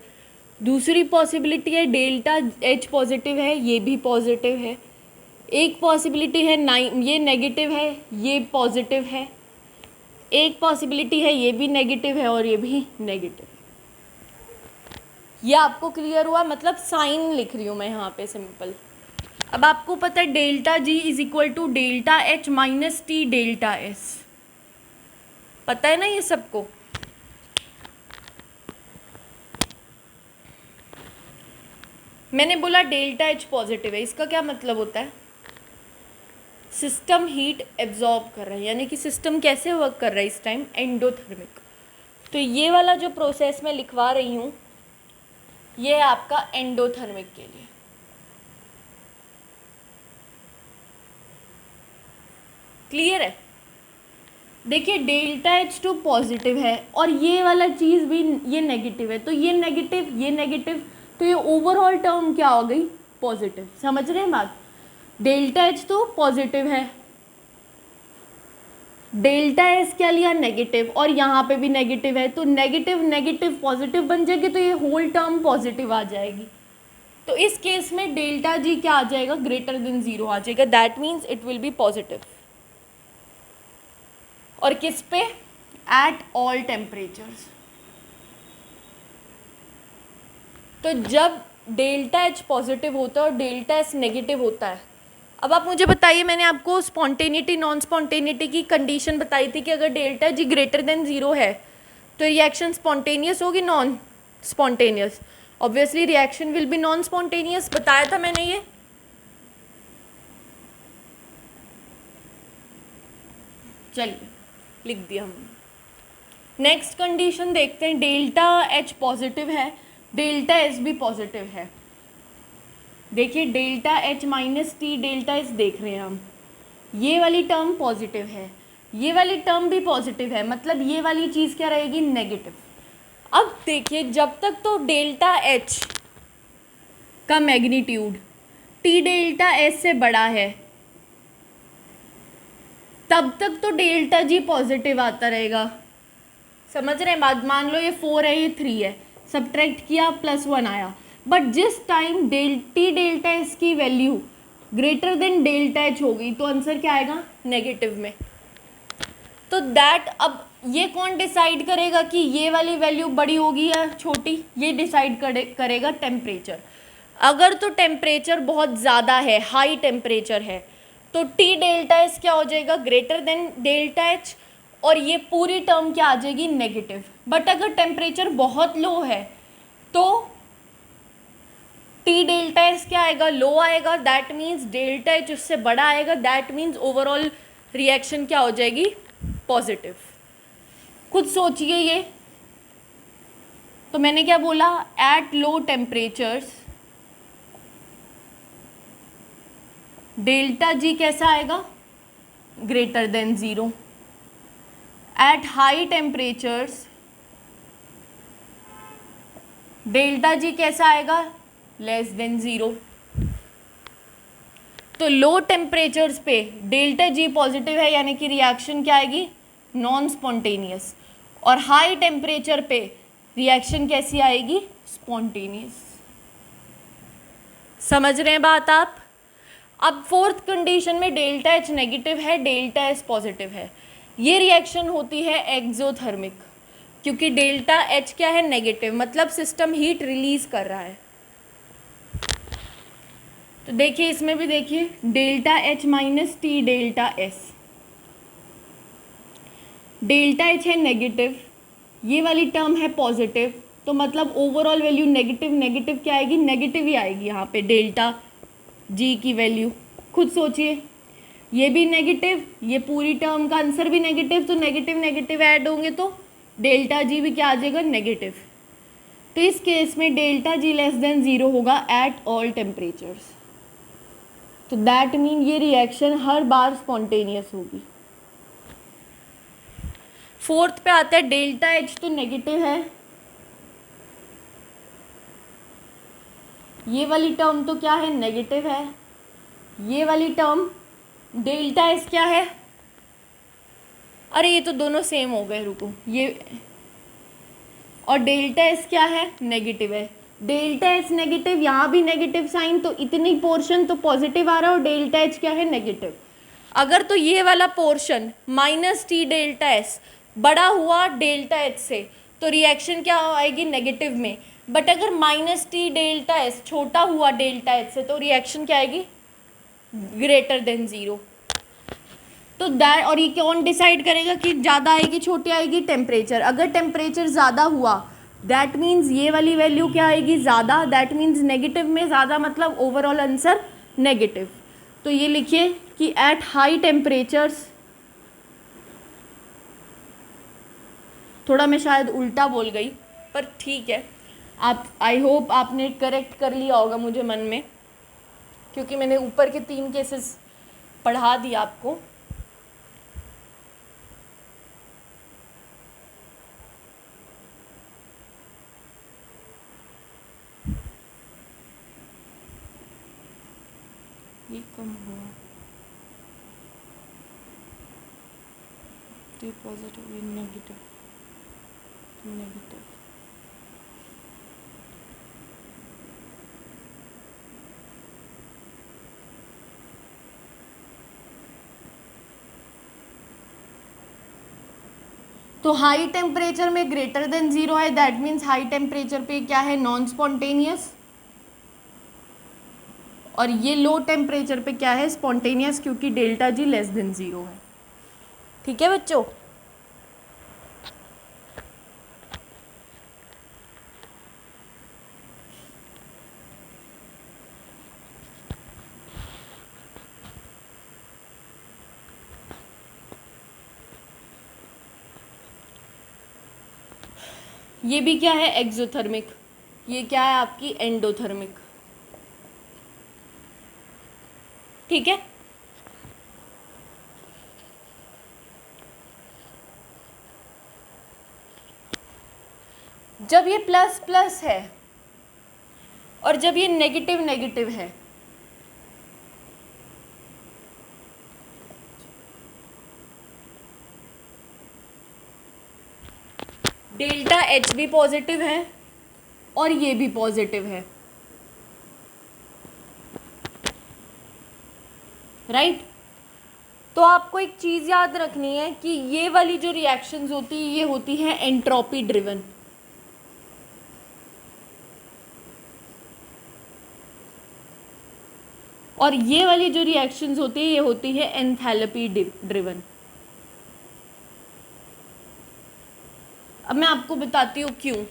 दूसरी पॉसिबिलिटी है डेल्टा एच पॉजिटिव है, ये भी पॉजिटिव है। एक पॉसिबिलिटी है ये नेगेटिव है, ये पॉजिटिव है। एक पॉसिबिलिटी है ये भी नेगेटिव है और ये भी नेगेटिव है। ये आपको क्लियर हुआ? मतलब साइन लिख रही हूँ मैं यहाँ पे सिंपल। अब आपको पता है delta G is equal to delta H minus T delta S, पता है ना ये सबको। मैंने बोला डेल्टा एच पॉजिटिव है, इसका क्या मतलब होता है? सिस्टम हीट एब्जॉर्ब कर रहा है, यानी कि सिस्टम कैसे वर्क कर रहा है इस टाइम? एंडोथर्मिक। तो ये वाला जो प्रोसेस मैं लिखवा रही हूँ ये है आपका एंडोथर्मिक के लिए। क्लियर है? देखिए डेल्टा एच टू पॉजिटिव है और ये वाला चीज़ भी ये नेगेटिव है, तो ये नेगेटिव तो ये ओवरऑल टर्म क्या हो गई, पॉजिटिव। समझ रहे हैं बात, डेल्टा एच तो पॉजिटिव है, डेल्टा एस क्या लिया, नेगेटिव, और यहाँ पे भी नेगेटिव है, तो नेगेटिव नेगेटिव पॉजिटिव बन जाएगी, तो ये होल टर्म पॉजिटिव आ जाएगी। तो इस केस में डेल्टा जी क्या आ जाएगा, ग्रेटर देन 0 आ जाएगा, that means it will be positive. और किस पे, एट ऑल टेम्परेचर्स। तो जब डेल्टा एच पॉजिटिव होता है और डेल्टा एस नेगेटिव होता है, अब आप मुझे बताइए, मैंने आपको स्पॉन्टेनिटी नॉन स्पॉन्टेनिटी की कंडीशन बताई थी कि अगर डेल्टा जी ग्रेटर देन 0 है तो रिएक्शन स्पॉन्टेनियस होगी, non spontaneous. Obviously reaction will be non spontaneous, बताया था मैंने ये। चलिए लिख दिया हमने। नेक्स्ट कंडीशन देखते हैं, डेल्टा एच पॉजिटिव है, डेल्टा एस भी पॉजिटिव है। देखिए delta H minus T delta S देख रहे हैं हम, ये वाली टर्म पॉजिटिव है, ये वाली टर्म भी पॉजिटिव है, मतलब ये वाली चीज़ क्या रहेगी, नेगेटिव। अब देखिए जब तक तो डेल्टा एच का मैग्नीट्यूड टी डेल्टा एस से बड़ा है तब तक तो डेल्टा जी पॉजिटिव आता रहेगा। समझ रहे हैं बात, मान लो ये 4 है, ये 3 है, सब्ट्रैक्ट किया +1 आया, बट जिस टाइम टी डेल्टा एस की value greater than delta H होगी तो आंसर क्या आएगा, नेगेटिव में। तो दैट, अब ये कौन डिसाइड करेगा कि ये वाली वैल्यू बड़ी होगी या छोटी, ये डिसाइड करेगा टेम्परेचर। अगर तो टेम्परेचर बहुत ज़्यादा है, हाई टेम्परेचर है, तो टी डेल्टा एस क्या हो जाएगा, ग्रेटर देन डेल्टा एच, और ये पूरी टर्म क्या आ जाएगी, नेगेटिव। बट अगर टेम्परेचर बहुत लो है तो टी डेल्टा एस क्या आएगा, लो आएगा, दैट मीन्स डेल्टा एच उससे बड़ा आएगा, दैट मीन्स ओवरऑल रिएक्शन क्या हो जाएगी, पॉजिटिव। खुद सोचिए ये, तो मैंने क्या बोला, at low temperatures delta G कैसा आएगा, greater than 0, at high temperatures delta G कैसा आएगा, लेस देन 0। तो लो टेम्परेचर्स पे डेल्टा जी पॉजिटिव है, यानी कि रिएक्शन क्या आएगी, नॉन स्पॉन्टेनियस, और हाई टेम्परेचर पे रिएक्शन कैसी आएगी, स्पॉन्टेनियस। समझ रहे हैं बात आप। अब फोर्थ कंडीशन में डेल्टा एच नेगेटिव है, डेल्टा एस पॉजिटिव है, ये रिएक्शन होती है एक्सोथर्मिक, क्योंकि डेल्टा एच क्या है, नेगेटिव, मतलब सिस्टम हीट रिलीज कर रहा है। तो देखिए इसमें भी देखिए, delta H minus T delta S, delta H है नेगेटिव, ये वाली टर्म है पॉजिटिव, तो मतलब ओवरऑल वैल्यू नेगेटिव नेगेटिव क्या आएगी, नेगेटिव ही आएगी यहाँ पे डेल्टा जी की वैल्यू। खुद सोचिए, ये भी नेगेटिव, ये पूरी टर्म का आंसर भी नेगेटिव, तो नेगेटिव नेगेटिव ऐड होंगे तो डेल्टा जी भी क्या आ जाएगा, नेगेटिव। तो इस केस में डेल्टा जी लेस देन 0 होगा एट ऑल टेम्परेचर्स, तो दैट मीन ये रिएक्शन हर बार स्पॉन्टेनियस होगी। फोर्थ पे आता है, डेल्टा एच तो नेगेटिव है, ये वाली टर्म तो क्या है, नेगेटिव है, ये वाली टर्म डेल्टा एस क्या है, अरे ये तो दोनों सेम हो गए, रुको, ये और डेल्टा एस क्या है, नेगेटिव है, डेल्टा एस नेगेटिव, यहाँ भी नेगेटिव साइन, तो इतनी पोर्शन तो पॉजिटिव आ रहा है और डेल्टा एच क्या है, नेगेटिव। अगर तो ये वाला portion minus T delta S बड़ा हुआ डेल्टा एच से तो रिएक्शन क्या आएगी, नेगेटिव में, बट अगर माइनस टी डेल्टा एस छोटा हुआ डेल्टा एच से तो रिएक्शन क्या आएगी, ग्रेटर देन 0। तो दैट, और ये कौन डिसाइड करेगा कि ज़्यादा आएगी छोटी आएगी, टेम्परेचर। अगर टेम्परेचर ज़्यादा हुआ दैट मीन्स ये वाली वैल्यू क्या आएगी, ज़्यादा, दैट मीन्स नेगेटिव में ज़्यादा, मतलब ओवरऑल आंसर नेगेटिव। तो ये लिखिए कि एट हाई टेम्परेचर्स, थोड़ा मैं शायद उल्टा बोल गई पर ठीक है, आप, आई होप आपने करेक्ट कर लिया होगा मुझे मन में, क्योंकि मैंने ऊपर के 3 केसेस पढ़ा दिया आपको। ये कम हुआ, तो ये पॉजिटिव, ये नेगेटिव, नेगेटिव। तो हाई टेम्परेचर में ग्रेटर देन जीरो है, दैट मीन्स हाई टेम्परेचर पे क्या है, नॉन स्पॉन्टेनियस। और ये लो टेम्परेचर पे क्या है, स्पॉन्टेनियस, क्योंकि delta G less than zero है। ठीक है बच्चों। ये भी क्या है, एक्सोथर्मिक। ये क्या है आपकी, एंडोथर्मिक। ठीक है। जब ये प्लस प्लस है और जब ये नेगेटिव नेगेटिव है, डेल्टा एच भी पॉजिटिव है और ये भी पॉजिटिव है, राइट। तो आपको एक चीज़ याद रखनी है कि ये वाली जो रिएक्शंस होती है ये होती है एंट्रोपी ड्रिवन, और ये वाली जो रिएक्शंस होती है ये होती है एंथैल्पी ड्रिवन। अब मैं आपको बताती हूँ क्यों।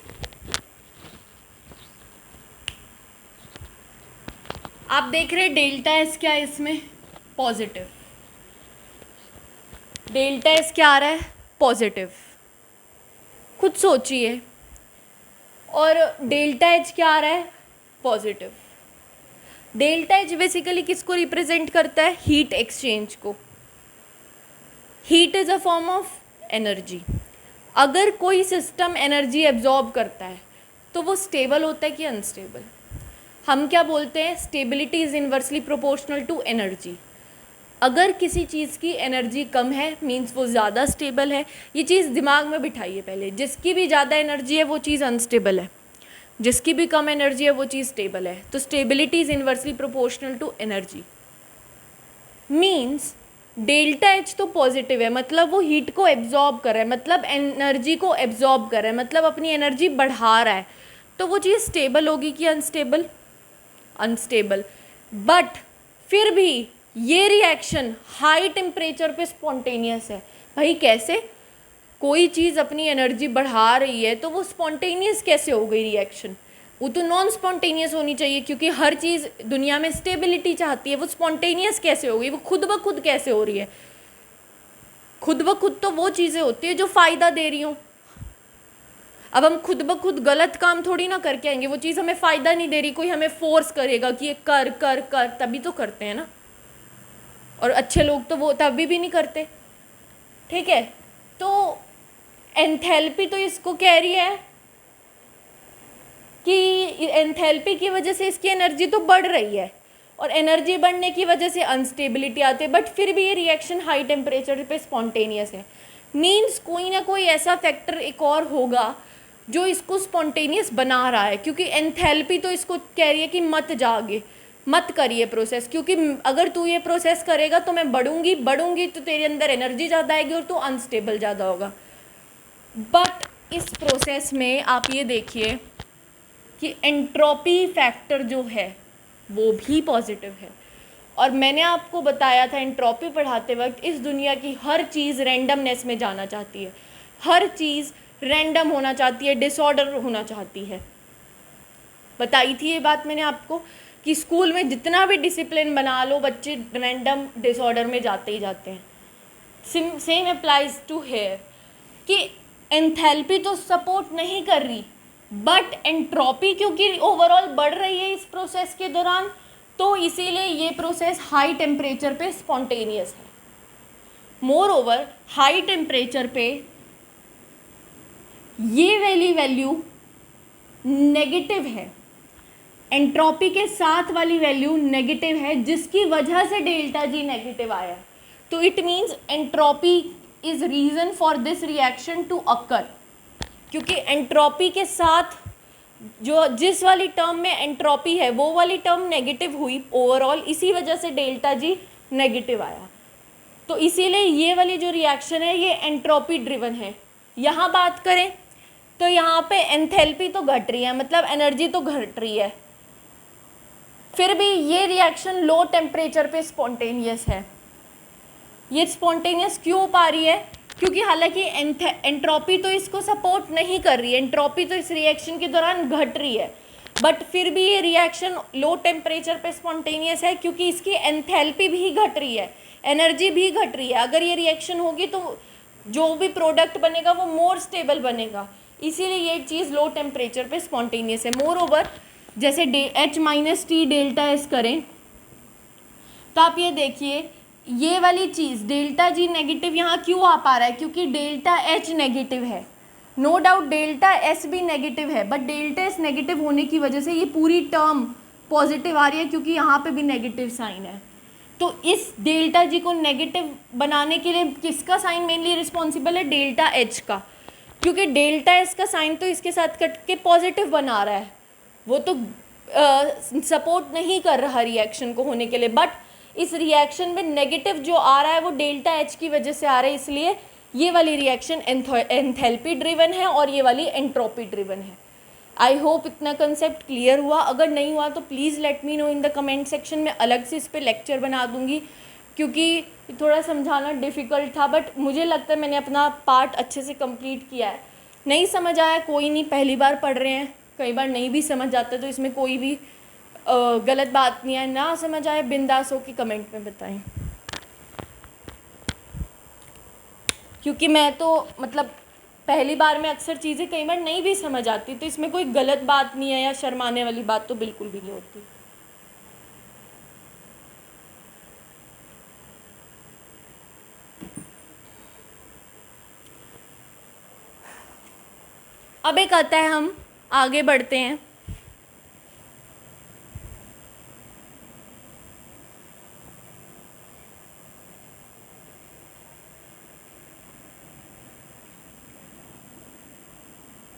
आप देख रहे हैं डेल्टा एस क्या है इसमें, पॉजिटिव। डेल्टा एस क्या आ रहा है, पॉजिटिव। खुद सोचिए। और डेल्टा एच क्या आ रहा है, पॉजिटिव। डेल्टा एच बेसिकली किसको रिप्रेजेंट करता है, हीट एक्सचेंज को। Heat is a form of energy. अगर कोई सिस्टम एनर्जी एब्जॉर्ब करता है तो वो स्टेबल होता है कि अनस्टेबल। हम क्या बोलते हैं, stability is inversely proportional to energy. अगर किसी चीज़ की एनर्जी कम है मीन्स वो ज़्यादा स्टेबल है। ये चीज़ दिमाग में बिठाइए पहले, जिसकी भी ज़्यादा एनर्जी है वो चीज़ अनस्टेबल है, जिसकी भी कम एनर्जी है वो चीज़ स्टेबल है। तो stability is inversely proportional to energy. Means delta H तो पॉजिटिव है, मतलब वो हीट को एब्जॉर्ब कर रहा है, मतलब एनर्जी को एब्जॉर्ब कर रहा है, मतलब अपनी एनर्जी बढ़ा रहा है। तो वो चीज़ स्टेबल होगी कि अनस्टेबल, अनस्टेबल। बट फिर भी ये रिएक्शन हाई टेम्परेचर पे स्पॉन्टेनियस है। भाई कैसे, कोई चीज़ अपनी एनर्जी बढ़ा रही है तो वो स्पॉन्टेनियस कैसे हो गई रिएक्शन, वो तो नॉन स्पॉन्टेनियस होनी चाहिए, क्योंकि हर चीज़ दुनिया में स्टेबिलिटी चाहती है। वो स्पॉन्टेनियस कैसे हो गई, वो खुद ब खुद कैसे हो रही है। खुद ब खुद तो वो चीज़ें होती है जो फ़ायदा दे रही हों। अब हम खुद ब खुद गलत काम थोड़ी ना करके आएंगे, वो चीज़ हमें फ़ायदा नहीं दे रही, कोई हमें फोर्स करेगा कि ये कर कर कर, तभी तो करते हैं ना। और अच्छे लोग तो वो तभी भी नहीं करते। ठीक है। तो एंथैल्पी तो इसको कह रही है कि एंथैल्पी की वजह से इसकी एनर्जी तो बढ़ रही है, और एनर्जी बढ़ने की वजह से अनस्टेबिलिटी आती है, बट फिर भी ये रिएक्शन हाई टेम्परेचर पे स्पॉन्टेनियस है। मीन्स कोई ना कोई ऐसा फैक्टर एक और होगा जो इसको स्पॉन्टेनियस बना रहा है, क्योंकि एंथैल्पी तो इसको कह रही है कि मत जागे, मत करिए प्रोसेस, क्योंकि अगर तू ये प्रोसेस करेगा तो मैं बढ़ूंगी, बढ़ूंगी तो तेरे अंदर एनर्जी ज़्यादा आएगी और तू अनस्टेबल ज़्यादा होगा। बट इस प्रोसेस में आप ये देखिए कि एंट्रोपी फैक्टर जो है वो भी पॉजिटिव है। और मैंने आपको बताया था एंट्रोपी पढ़ाते वक्त, इस दुनिया की हर चीज़ रैंडमनेस में जाना चाहती है, हर चीज़ रैंडम होना चाहती है, डिसऑर्डर होना चाहती है। बताई थी ये बात मैंने आपको कि स्कूल में जितना भी डिसिप्लिन बना लो, बच्चे रैंडम डिसऑर्डर में जाते ही जाते हैं। सेम अप्लाइज टू हेयर कि एंथैल्पी तो सपोर्ट नहीं कर रही, बट एंट्रोपी क्योंकि ओवरऑल बढ़ रही है इस प्रोसेस के दौरान, तो इसीलिए ये प्रोसेस हाई टेम्परेचर पे स्पॉन्टेनियस है। मोर ओवर हाई टेम्परेचर पे ये वाली वैल्यू नेगेटिव है, एंट्रोपी के साथ वाली वैल्यू नेगेटिव है, जिसकी वजह से डेल्टा जी नेगेटिव आया। तो it means entropy is reason for this reaction to occur, क्योंकि एंट्रोपी के साथ जो जिस वाली टर्म में एंट्रोपी है वो वाली टर्म नेगेटिव हुई ओवरऑल, इसी वजह से डेल्टा जी नेगेटिव आया। तो इसीलिए ये वाली जो रिएक्शन है ये एंट्रोपी ड्रिवन है। यहाँ बात करें तो यहाँ पे एंथैल्पी तो घट रही है, मतलब एनर्जी तो घट रही है, फिर भी ये रिएक्शन लो टेम्परेचर पे स्पॉन्टेनियस है। ये स्पॉन्टेनियस क्यों पा रही है? क्योंकि हालांकि एंट्रोपी तो इसको सपोर्ट नहीं कर रही है, एंट्रोपी तो इस रिएक्शन के दौरान घट रही है, बट फिर भी ये रिएक्शन लो टेम्परेचर पे स्पॉन्टेनियस है क्योंकि इसकी एंथैल्पी भी घट रही है, एनर्जी भी घट रही है। अगर ये रिएक्शन होगी तो जो भी प्रोडक्ट बनेगा वो मोर स्टेबल बनेगा, इसीलिए ये चीज़ लो टेम्परेचर पे स्पॉन्टेनियस है। मोर ओवर जैसे H-T डेल्टा एस करें तो आप ये देखिए ये वाली चीज़ डेल्टा जी नेगेटिव यहाँ क्यों आ पा रहा है? क्योंकि डेल्टा H नेगेटिव है। नो डाउट डेल्टा S भी नेगेटिव है, बट डेल्टा S नेगेटिव होने की वजह से ये पूरी टर्म पॉजिटिव आ रही है, क्योंकि यहाँ पे भी नेगेटिव साइन है। तो इस डेल्टा जी को नेगेटिव बनाने के लिए किसका साइन मेनली रिस्पॉन्सिबल है? डेल्टा H का, क्योंकि डेल्टा S का साइन तो इसके साथ कट के पॉजिटिव बना रहा है, वो तो सपोर्ट नहीं कर रहा रिएक्शन को होने के लिए, बट इस रिएक्शन में नेगेटिव जो आ रहा है वो डेल्टा H की वजह से आ रहा है, इसलिए ये वाली रिएक्शन एंथैल्पी ड्रिवन है और ये वाली एंट्रोपी ड्रिवन है। आई होप इतना कंसेप्ट क्लियर हुआ। अगर नहीं हुआ तो please let me know in the comment section में, अलग से इस पर लेक्चर बना दूंगी, क्योंकि थोड़ा समझाना डिफ़िकल्ट था, बट मुझे लगता है मैंने अपना पार्ट अच्छे से कंप्लीट किया है। नहीं समझ आया कोई नहीं, पहली बार पढ़ रहे हैं, कई बार नहीं भी समझ आता, तो इसमें कोई भी गलत बात नहीं है। ना समझ आए बिंदास हो कि कमेंट में बताएं, क्योंकि मैं तो मतलब पहली बार में अक्सर चीज़ें कई बार नहीं भी समझ आती, तो इसमें कोई गलत बात नहीं है या शर्माने वाली बात तो बिल्कुल भी नहीं होती। अब एक आता है, हम आगे बढ़ते हैं।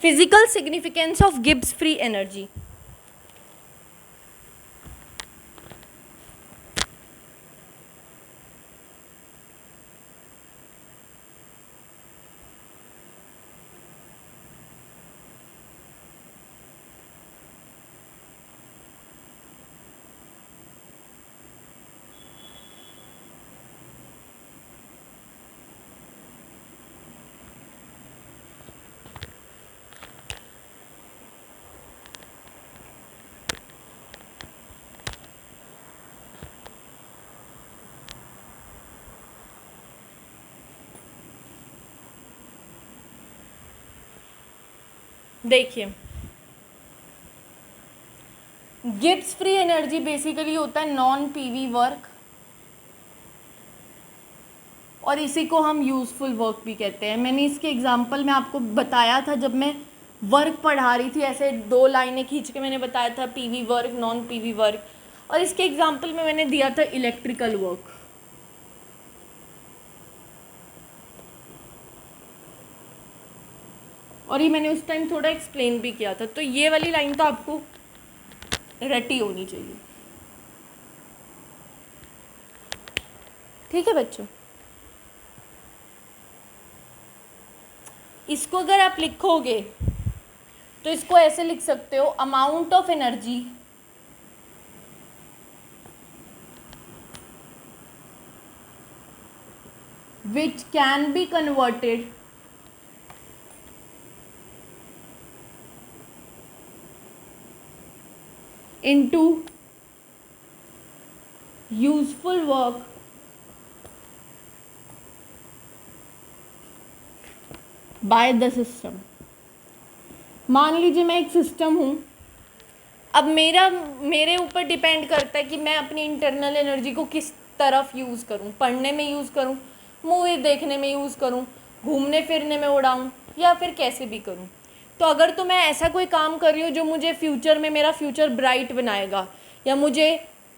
Physical significance of Gibbs free energy. देखिए गिब्स फ्री एनर्जी बेसिकली होता है नॉन पीवी वर्क, और इसी को हम यूज़फुल वर्क भी कहते हैं। मैंने इसके एग्जांपल में आपको बताया था जब मैं वर्क पढ़ा रही थी, ऐसे 2 लाइनें खींच के मैंने बताया था PV work, non PV work, और इसके एग्जांपल में मैंने दिया था इलेक्ट्रिकल वर्क। और ये मैंने उस टाइम थोड़ा एक्सप्लेन भी किया था, तो ये वाली लाइन तो आपको रटी होनी चाहिए। ठीक है बच्चों, इसको अगर आप लिखोगे तो इसको ऐसे लिख सकते हो, amount of energy which can be converted into useful work by the system। मान लीजिए मैं एक सिस्टम हूँ, अब मेरे ऊपर डिपेंड करता है कि मैं अपनी इंटरनल एनर्जी को किस तरफ यूज़ करूँ, पढ़ने में यूज़ करूँ, मूवी देखने में यूज़ करूँ, घूमने फिरने में उड़ाऊँ, या फिर कैसे भी करूँ। तो अगर तो मैं ऐसा कोई काम कर रही हूँ जो मुझे फ्यूचर में मेरा फ्यूचर ब्राइट बनाएगा या मुझे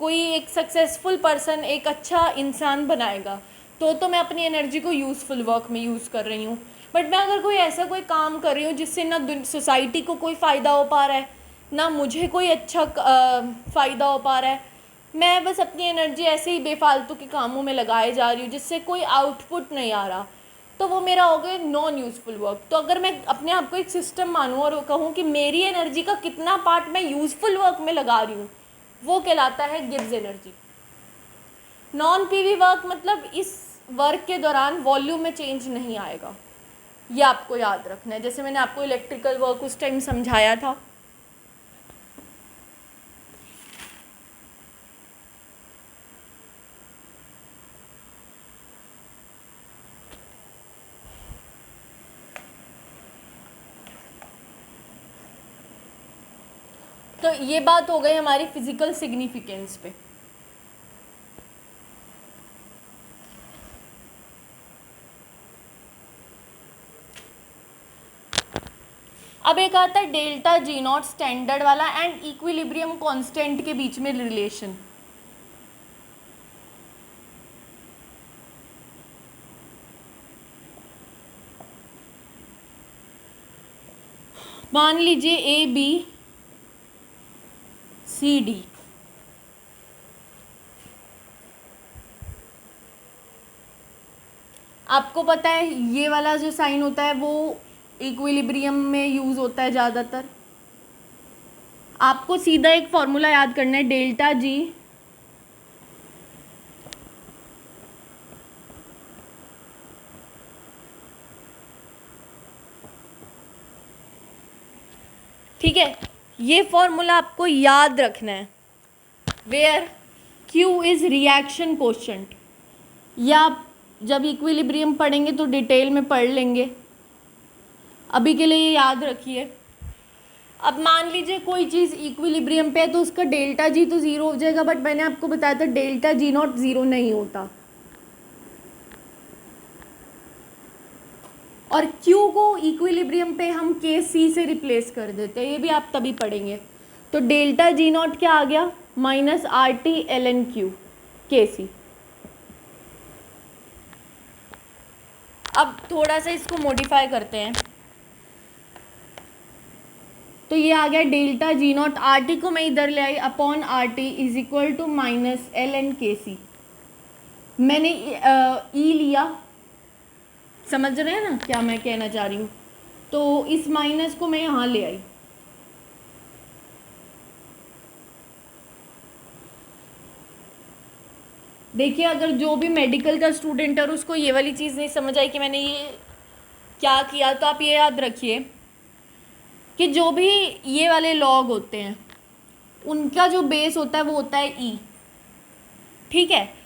कोई एक सक्सेसफुल पर्सन, एक अच्छा इंसान बनाएगा, तो मैं अपनी एनर्जी को यूज़फुल वर्क में यूज़ कर रही हूँ। बट मैं अगर कोई ऐसा कोई काम कर रही हूँ जिससे ना सोसाइटी को कोई फ़ायदा हो पा रहा है, ना मुझे कोई अच्छा फ़ायदा हो पा रहा है, मैं बस अपनी एनर्जी ऐसे ही बेफालतू के कामों में लगाए जा रही हूँ जिससे कोई आउटपुट नहीं आ रहा, तो वो मेरा हो गया नॉन यूज़फुल वर्क। तो अगर मैं अपने आप को एक सिस्टम मानूँ और कहूँ कि मेरी एनर्जी का कितना पार्ट मैं यूज़फुल वर्क में लगा रही हूँ, वो कहलाता है gives energy. Non PV work मतलब इस वर्क के दौरान वॉल्यूम में चेंज नहीं आएगा, ये आपको याद रखना है। जैसे मैंने आपको इलेक्ट्रिकल वर्क उस टाइम समझाया था। तो ये बात हो गई हमारी फिजिकल सिग्निफिकेंस पे। अब एक आता है डेल्टा जी नॉट स्टैंडर्ड वाला एंड इक्विलिब्रियम कांस्टेंट के बीच में रिलेशन। मान लीजिए ए बी सी डी, आपको पता है ये वाला जो साइन होता है वो इक्विलिब्रियम में यूज़ होता है ज़्यादातर। आपको सीधा एक फॉर्मूला याद करना है, डेल्टा जी ठीक है, ये फॉर्मूला आपको याद रखना है, where Q is reaction quotient. या आप जब इक्विलिब्रियम पढ़ेंगे तो डिटेल में पढ़ लेंगे, अभी के लिए ये याद रखिए। अब मान लीजिए कोई चीज़ इक्विलिब्रियम पे है तो उसका डेल्टा जी तो ज़ीरो हो जाएगा, बट मैंने आपको बताया था डेल्टा जी नॉट ज़ीरो नहीं होता। और Q को इक्विलिब्रियम पे हम के सी से रिप्लेस कर देते हैं, ये भी आप तभी पढ़ेंगे। तो डेल्टा जी नॉट क्या आ गया, minus R T L N Q K C. अब थोड़ा सा इसको मॉडिफाई करते हैं, तो ये आ गया delta G naught, R T को मैं इधर ले आई, upon R T is equal to minus l N K C. मैंने ई लिया, समझ रहे हैं ना क्या मैं कहना चाह रही हूँ। तो इस माइनस को मैं यहाँ ले आई, देखिए अगर जो भी मेडिकल का स्टूडेंट है और उसको ये वाली चीज़ नहीं समझ आई कि मैंने ये क्या किया, तो आप ये याद रखिए कि जो भी ये वाले लॉग होते हैं उनका जो बेस होता है वो होता है ई, ठीक है।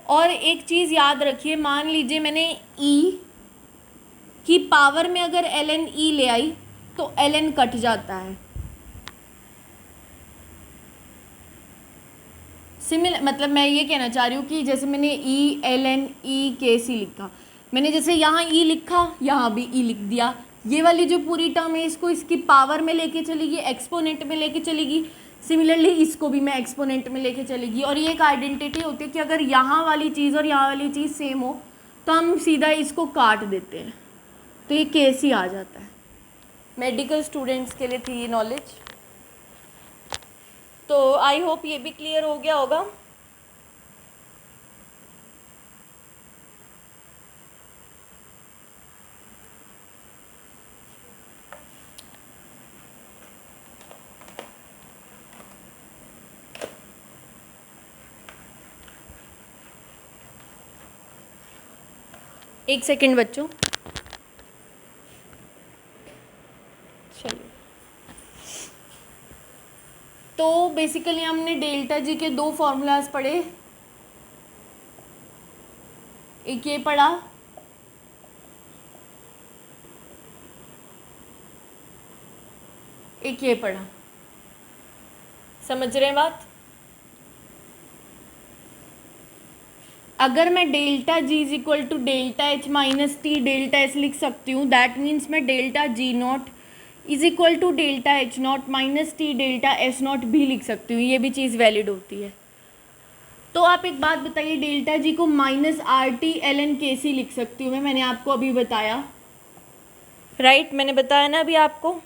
और एक चीज़ याद रखिए, मान लीजिए मैंने ई की पावर में अगर एल एन ई ले आई तो एल एन कट जाता है। सिमिलर मतलब मैं ये कहना चाह रही हूँ कि जैसे मैंने ई एल एन ई के सी लिखा, मैंने जैसे यहाँ ई लिखा यहाँ भी ई लिख दिया, ये वाली जो पूरी टर्म है इसको इसकी पावर में लेके चलेगी, एक्सपोनेंट में लेके चलेगी। सिमिलरली इसको भी मैं एक्सपोनेंट में लेके चलेगी। और ये एक आइडेंटिटी होती है कि अगर यहाँ वाली चीज़ और यहाँ वाली चीज़ सेम हो तो हम सीधा इसको काट देते हैं, तो ये के सी आ जाता है। मेडिकल स्टूडेंट्स के लिए थी ये नॉलेज, तो आई होप ये भी क्लियर हो गया होगा। एक सेकंड बच्चों, चलिए। तो बेसिकली हमने डेल्टा जी के दो फॉर्मूलाज पढ़े, एक ये पढ़ा, एक ये पढ़ा। समझ रहे हैं बात? अगर मैं delta G is equal to delta H minus T delta S लिख सकती हूँ, दैट मीन्स मैं delta G not is equal to delta H not minus T delta S not भी लिख सकती हूँ, ये भी चीज़ वैलिड होती है। तो आप एक बात बताइए, डेल्टा जी को minus R T L N K C लिख सकती हूँ मैंने आपको अभी बताया, राइट मैंने बताया ना अभी आपको।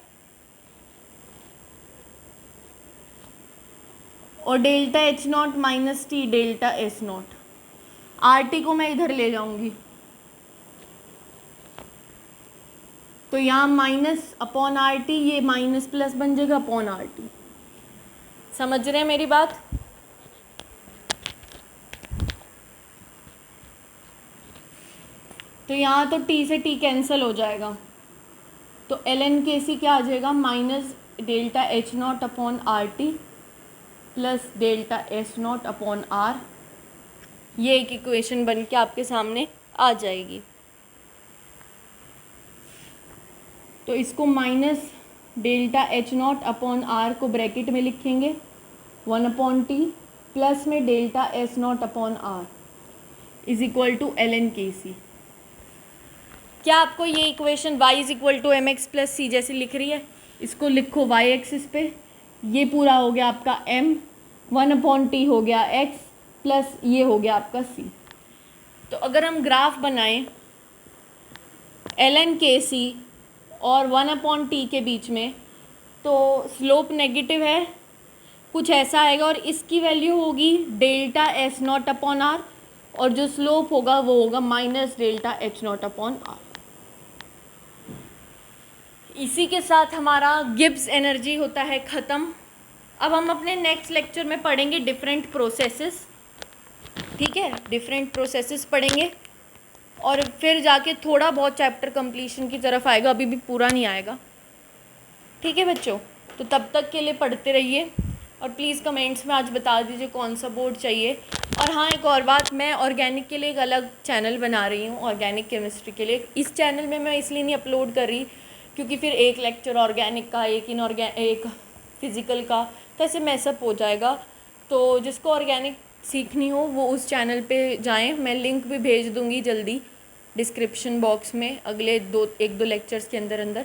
और delta H not minus T delta S not, R T को मैं इधर ले जाऊंगी तो यहाँ माइनस अपॉन आर टी, ये माइनस प्लस बन जाएगा अपॉन आर टी। समझ रहे हैं मेरी बात? तो यहाँ तो टी से टी कैंसिल हो जाएगा, तो एल एन के सी क्या आ जाएगा, minus delta H not upon R T plus delta S not upon R. ये एक इक्वेशन बन के आपके सामने आ जाएगी। तो इसको minus delta H not upon R को ब्रैकेट में लिखेंगे 1/t प्लस में delta S not upon R is equal to l N K C. क्या आपको ये equation y is equal to m x plus C जैसी लिख रही है? इसको लिखो y एक्सिस पे, ये पूरा हो गया आपका m, 1/t हो गया x प्लस ये हो गया आपका c। तो अगर हम ग्राफ बनाएं एल एन के सी और 1/t के बीच में, तो स्लोप नेगेटिव है, कुछ ऐसा आएगा, और इसकी वैल्यू होगी delta S not upon R, और जो स्लोप होगा वो होगा minus delta H not upon R. इसी के साथ हमारा गिब्स एनर्जी होता है ख़त्म। अब हम अपने नेक्स्ट लेक्चर में पढ़ेंगे डिफरेंट प्रोसेसेस, ठीक है, डिफरेंट प्रोसेसेस पढ़ेंगे, और फिर जाके थोड़ा बहुत चैप्टर कंप्लीशन की तरफ आएगा, अभी भी पूरा नहीं आएगा, ठीक है बच्चों। तो तब तक के लिए पढ़ते रहिए, और प्लीज़ कमेंट्स में आज बता दीजिए कौन सा बोर्ड चाहिए। और हाँ, एक और बात, मैं ऑर्गेनिक के लिए एक अलग चैनल बना रही हूँ, ऑर्गेनिक केमिस्ट्री के लिए। इस चैनल में मैं इसलिए नहीं अपलोड कर रही क्योंकि फिर एक लेक्चर ऑर्गेनिक का, एक फिज़िकल का, तो ऐसे मैसअप हो जाएगा। तो जिसको ऑर्गेनिक सीखनी हो वो उस चैनल पे जाएं, मैं लिंक भी भेज दूँगी जल्दी डिस्क्रिप्शन बॉक्स में अगले 1-2 लेक्चर्स के अंदर।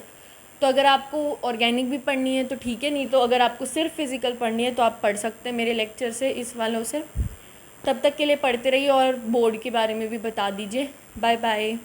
तो अगर आपको ऑर्गेनिक भी पढ़नी है तो ठीक है, नहीं तो अगर आपको सिर्फ फिज़िकल पढ़नी है तो आप पढ़ सकते हैं मेरे लेक्चर से, इस वालों से। तब तक के लिए पढ़ते रहिए और बोर्ड के बारे में भी बता दीजिए। Bye bye.